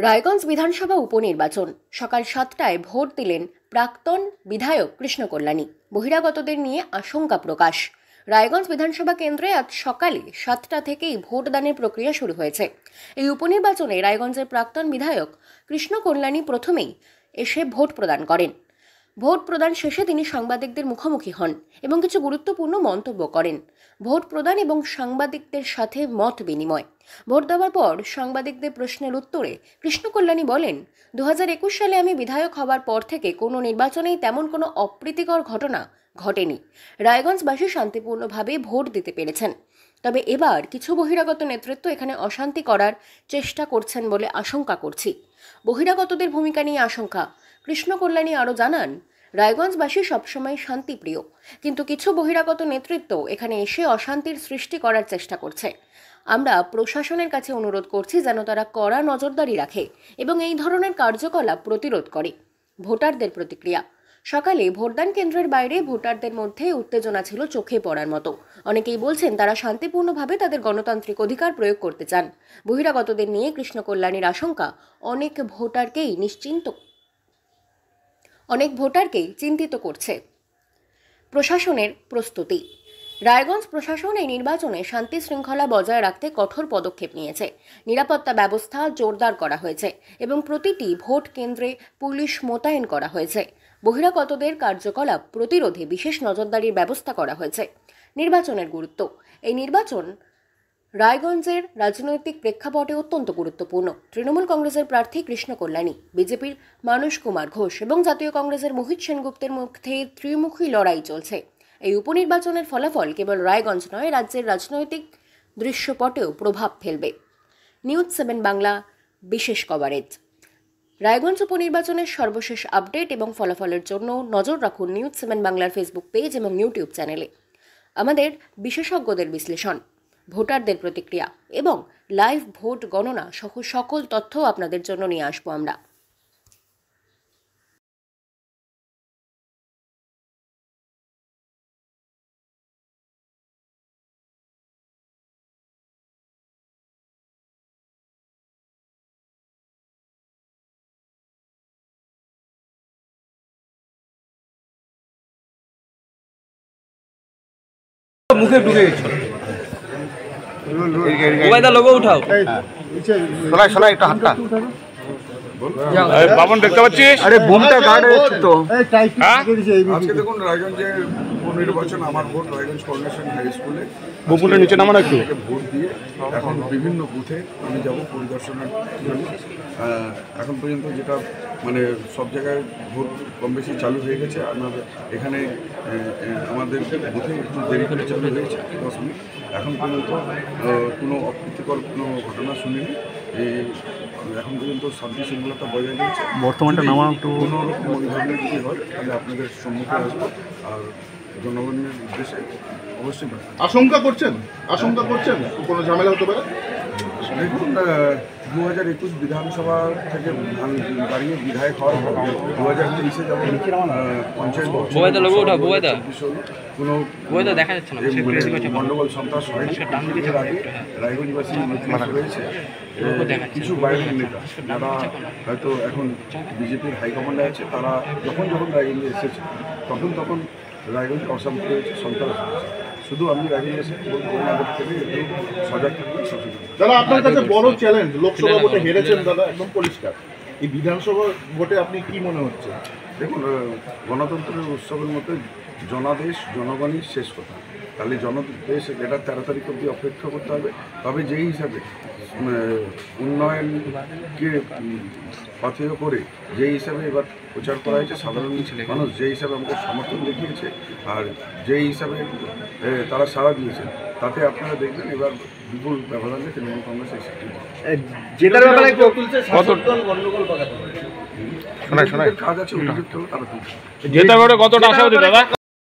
রায়গঞ্জ বিধানসভা উপনির্বাচন সকাল 7টায় ভোট দিলেন প্রাক্তন বিধায়ক কৃষ্ণ কল্যাণী। বহিরাগতদের নিয়ে আশঙ্কা প্রকাশ। রায়গঞ্জ বিধানসভা কেন্দ্রে আজ সকালে 7টা থেকেই ভোটদানের প্রক্রিয়া শুরু হয়েছে। এই উপনির্বাচনে রায়গঞ্জের প্রাক্তন বিধায়ক কৃষ্ণ কল্যাণী প্রথমেই এসে ভোট প্রদান করেন। ভোট প্রদান শেষে তিনি সাংবাদিকদের মুখোমুখি হন এবং কিছু গুরুত্বপূর্ণ মন্তব্য করেন। ভোট প্রদান এবং সাংবাদিকদের সাথে মত বিনিময়। ভোট দেওয়ার পর সাংবাদিকদের প্রশ্নের উত্তরে কৃষ্ণ কল্যাণী বলেন, 2021 সালে আমি বিধায়ক হওয়ার পর থেকে কোনো নির্বাচনেই তেমন কোনো অপ্রীতিকর ঘটনা ঘটেনি। রায়গঞ্জবাসী শান্তিপূর্ণভাবে ভোট দিতে পেরেছেন। তবে এবার কিছু বহিরাগত নেতৃত্ব এখানে অশান্তি করার চেষ্টা করছেন বলে আশঙ্কা করছি। বহিরাগতদের ভূমিকা নিয়ে আশঙ্কা। কৃষ্ণ কল্যাণী আরও জানান, রায়গঞ্জবাসী সবসময় শান্তিপ্রিয়, কিন্তু কিছু বহিরাগত নেতৃত্ব এখানে এসে অশান্তির সৃষ্টি করার চেষ্টা করছে। আমরা প্রশাসনের কাছে অনুরোধ করছি যেন তারা কড়া নজরদারি রাখে এবং এই ধরনের কার্যকলাপ প্রতিরোধ করে। ভোটারদের প্রতিক্রিয়া। সকালে ভোটদান কেন্দ্রের বাইরে ভোটারদের মধ্যে উত্তেজনা ছিল চোখে পড়ার মতো। অনেকেই বলছেন তারা শান্তিপূর্ণভাবে তাদের গণতান্ত্রিক অধিকার প্রয়োগ করতে চান। বহিরাগতদের নিয়ে কৃষ্ণ কল্যাণীর আশঙ্কা অনেক ভোটারকেই চিন্তিত করছে। প্রশাসনের প্রস্তুতি। রায়গঞ্জ প্রশাসন এই নির্বাচনে শান্তি শৃঙ্খলা বজায় রাখতে কঠোর পদক্ষেপ নিয়েছে। নিরাপত্তা ব্যবস্থা জোরদার করা হয়েছে এবং প্রতিটি ভোট কেন্দ্রে পুলিশ মোতায়েন করা হয়েছে। বহিরাগতদের কার্যকলাপ প্রতিরোধে বিশেষ নজরদারির ব্যবস্থা করা হয়েছে। নির্বাচনের গুরুত্ব। এই নির্বাচন রায়গঞ্জের রাজনৈতিক প্রেক্ষাপটে অত্যন্ত গুরুত্বপূর্ণ। তৃণমূল কংগ্রেসের প্রার্থী কৃষ্ণ কল্যাণী, বিজেপির মানস কুমার ঘোষ এবং জাতীয় কংগ্রেসের মোহিত সেনগুপ্তের মধ্যে ত্রিমুখী লড়াই চলছে। এই উপনির্বাচনের ফলাফল কেবল রায়গঞ্জ নয়, রাজ্যের রাজনৈতিক দৃশ্যপটেও প্রভাব ফেলবে। নিউজ 7 বাংলা বিশেষ কভারেজ। রায়গঞ্জ উপনির্বাচনের সর্বশেষ আপডেট এবং ফলাফলের জন্য নজর রাখুন নিউজ 7 বাংলার ফেসবুক পেজ এবং ইউটিউব চ্যানেলে। আমাদের বিশেষজ্ঞদের বিশ্লেষণ, ভোটারদের প্রতিক্রিয়া এবং লাইভ ভোট গণনা সহ সকল তথ্য আপনাদের জন্য নিয়ে আসবো আমরা। মুখে ঢুকে গেছে। ওবাইদা লোগো উঠাও। সরাই সরাই একটা হাতটা। বাবন দেখতে পাচ্ছিস? আরে বুমটা গার্ড হচ্ছে তো। আজকে দেখুন রায়গঞ্জে উপনির্বাচন, আমার ভোট রায়গঞ্জ কর্নেশন হাই স্কুলে। বুমপুলের নিচে নামান একটু। ভোট দিয়ে এখন বিভিন্ন বুথে আমি যাব পরিদর্শনের জন্য। এখন পর্যন্ত যেটা মানে সব জায়গায় ভোট কম বেশি চালু হয়ে গেছে। আমাদের এখানে আমাদের বুথে একটু দেরি করে চালু হয়েছে 10 মিনিট। এখন পর্যন্ত কোনো অপ্রীতিকর কোনো ঘটনা শুনিনি। এখন পর্যন্ত শান্তি শৃঙ্খলতা বজায় রয়েছে। বর্তমানটা নামা একটু কোনো রকম ওই ধরনের যদি হয় তাহলে আপনাদের সম্মুখে আসবো আর জনগণের উদ্দেশ্যে অবশ্যই। আশঙ্কা করছেন কোনো ঝামেলা হতে পারে? দেখুন, 2021 বিধানসভা থেকে দাঁড়িয়ে বিধায়ক হওয়ার পর 2023-এ যেমন পঞ্চায়েত কোনো গণ্ডগোল সন্ত্রাস হয়নি। এর আগে রায়গঞ্জবাসী রয়েছে কিছু বাইরের নেতা, যারা হয়তো এখন বিজেপির হাইকমান্ডে আছে, তারা যখন রায়গঞ্জে এসেছে তখন রায়গঞ্জ অশান্তি হয়েছে, সন্ত্রাস হয়েছে। শুধু আমি রায়গঞ্জে এসে বলবো আমাদের থেকে একটু সজাগ থাকবেন, সচেতন। দাদা, আপনার কাছে বড় চ্যালেঞ্জ, লোকসভা ভোটে হেরেছেন দাদা, একদম পরিষ্কার। এই বিধানসভা ভোটে আপনি কি মনে হচ্ছে? দেখুন, গণতন্ত্রের উৎসবের মধ্যে জনাদেশ জনগণই শেষ কথা। তাহলে জনদেশ এটা 13 তারিখ অবধি অপেক্ষা করতে হবে। তবে যেই হিসাবে উন্নয়নকে পাথেয় করে যেই হিসাবে এবার প্রচার করা হয়েছে, সাধারণ মানুষ যেই হিসাবে আমাদের সমর্থন দেখিয়েছে আর যেই হিসাবে তারা সাড়া দিয়েছে, তাতে আপনারা দেখবেন এবার বিপুল ব্যবধানে তৃণমূল কংগ্রেস কাজ আছে। অভিযুক্ত হলে তারা কতটা আশাবাদী দাদা?